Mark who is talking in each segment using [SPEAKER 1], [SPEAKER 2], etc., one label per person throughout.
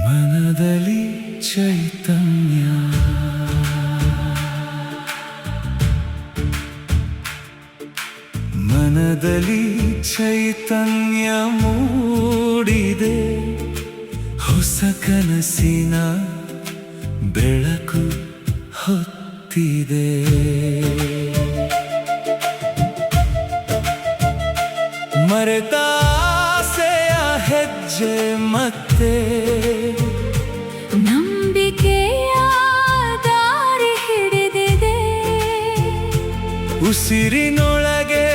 [SPEAKER 1] ಮನದಲ್ಲಿ ಚೈತನ್ಯ ಮನದಲ್ಲಿ ಚೈತನ್ಯ ಮೂಡಿದೆ ಹೊಸ ಕನಸಿನ ಬೆಳಕು ಹೊತ್ತಿದೆ ಮರೆತ ಆಸೆಯ ಹೆಜ್ಜೆ ಮತ್ತೆ
[SPEAKER 2] ನಂಬಿಕೆಯ ದಾರಿ ಹಿಡಿದಿದೆ
[SPEAKER 1] ಉಸಿರಿನೊಳಗೆ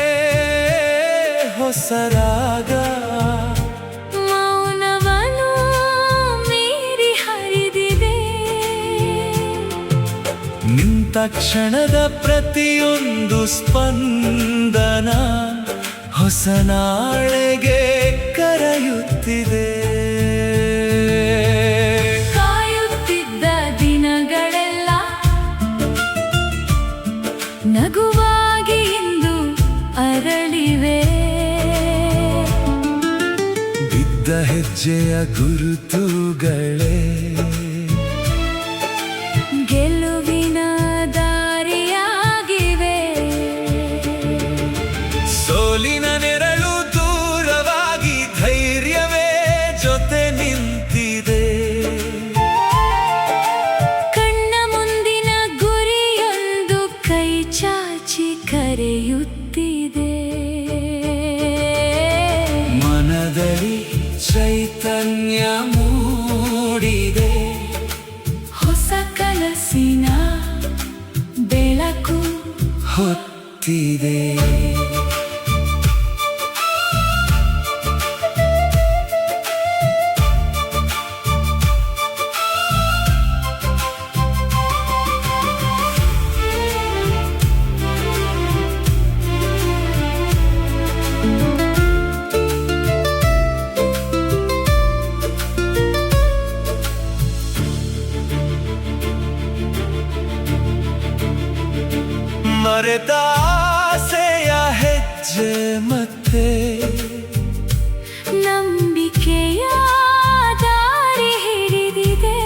[SPEAKER 1] ಹೊಸ ರಾಗ
[SPEAKER 2] ಮೌನವನ್ನು ಮೀರಿ ಹರಿದಿದೆ
[SPEAKER 1] ನಿಂತ ಕ್ಷಣದ ಪ್ರತಿಯೊಂದು ಸ್ಪಂದನ ಹೊಸ ನಾಳೆಗೆ ಕರೆಯುತ್ತಿದೆ
[SPEAKER 2] ಕಾಯುತ್ತಿದ್ದ ದಿನಗಳೆಲ್ಲ ನಗುವಾಗಿ ಇಂದು ಅರಳಿವೆ
[SPEAKER 1] ಬಿದ್ದ ಹೆಜ್ಜೆಯ ಗುರುತುಗಳೇ
[SPEAKER 2] ಗೆಲುವಿನ ದಾರಿಯಾಗಿವೆ
[SPEAKER 1] ಸೋಲಿನ ನೆರಳು ದೂರವಾಗಿ ಧೈರ್ಯವೇ ಜೊತೆ ನಿಂತಿದೆ
[SPEAKER 2] ಕಣ್ಣ ಮುಂದಿನ ಗುರಿಯೊಂದು ಕೈ ಚಾಚಿ ಕರೆಯುತ್ತಿದೆ
[SPEAKER 1] ಮನದಲ್ಲಿ ಚೈತನ್ಯ ಮೂಡಿದೆ
[SPEAKER 2] ಹೊಸ ಕನಸಿನ ಬೆಳಕು
[SPEAKER 1] ಹೊತ್ತಿದೆ ಮರೆತ ಆಸೆಯ ಹೆಜ್ಜೆ ಮತ್ತೆ
[SPEAKER 2] ನಂಬಿಕೆಯ ದಾರಿ ಹಿಡಿದಿದೆ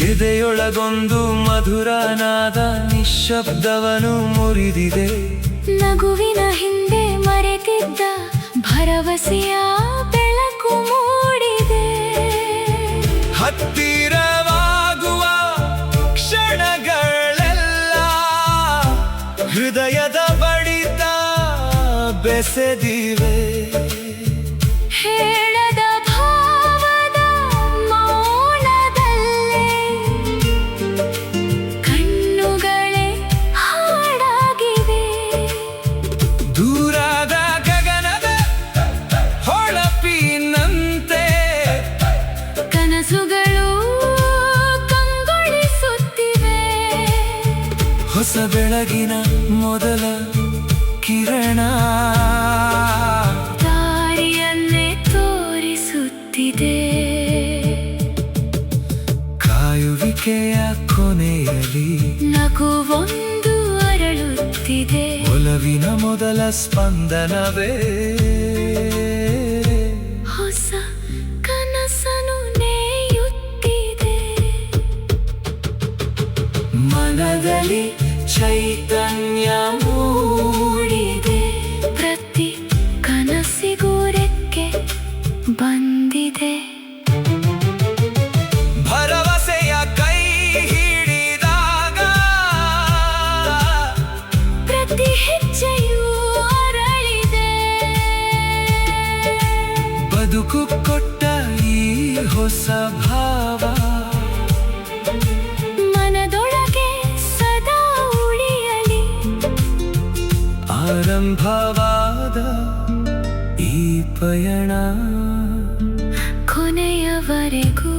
[SPEAKER 1] ಎದೆಯೊಳಗೊಂದು ಮಧುರನಾದ ನಿಶ್ಶಬ್ದವನು ಮುರಿದಿದೆ
[SPEAKER 2] ನಗುವಿನ ಹಿಂದೆ ಮರೆತಿದ್ದ ಭರವಸೆಯ ಬೆಳಕು ಮೂಡಿದೆ
[SPEAKER 1] ಹತ್ತಿರವಾಗುವ ಕ್ಷಣಗಳೆಲ್ಲ ಹೃದಯದ ಬಡಿತ ಬೆಸೆದಿವೆ
[SPEAKER 2] ಹೇಳದ ಭಾವದ ಮೌನದಲ್ಲೇ ಕಣ್ಣುಗಳೇ ಹಾಡಾಗಿವೆ
[SPEAKER 1] ದೂರಾದ ಗಗನದ ಹೊಳಪಿನಂತೆ
[SPEAKER 2] ಕನಸುಗಳು ಕಂಗೊಳಿಸುತ್ತಿವೆ
[SPEAKER 1] ಹೊಸ ಬೆಳಗಿನ ಮೊದಲ ಕಿರಣ
[SPEAKER 2] ದಾರಿಯನ್ನೇ ತೋರಿಸುತ್ತಿದೆ
[SPEAKER 1] ಕಾಯುವಿಕೆಯ ಕೊನೆಯಲ್ಲಿ
[SPEAKER 2] ನಗುವೊಂದು ಅರಳುತ್ತಿದೆ
[SPEAKER 1] ಒಲವಿನ ಮೊದಲ ಸ್ಪಂದನವೇ
[SPEAKER 2] ಹೊಸ ಕನಸನು ನೇಯುತ್ತಿದೆ
[SPEAKER 1] ಮನದಲ್ಲಿ ಚೈತನ್ಯ ಮೂಡಿದೆ
[SPEAKER 2] ಪ್ರತಿ ಕನಸಿಗೂ ರೆಕ್ಕೆ ಬಂದಿದೆ
[SPEAKER 1] ಭರವಸೆಯ ಕೈ ಹಿಡಿದಾಗ
[SPEAKER 2] ಪ್ರತಿ ಹೆಜ್ಜೆಯೂ ಅರಳಿದೆ
[SPEAKER 1] ಬದುಕು ಕೊಟ್ಟ ಈ ಹೊಸ ಭಾವ
[SPEAKER 2] ಮನದೊಳಗೆ ಸದಾ ಉಳಿಯಲಿ
[SPEAKER 1] ಆರಂಭವಾದ ಈ ಪಯಣ
[SPEAKER 2] ಕೊನೆಯವರೆಗೂ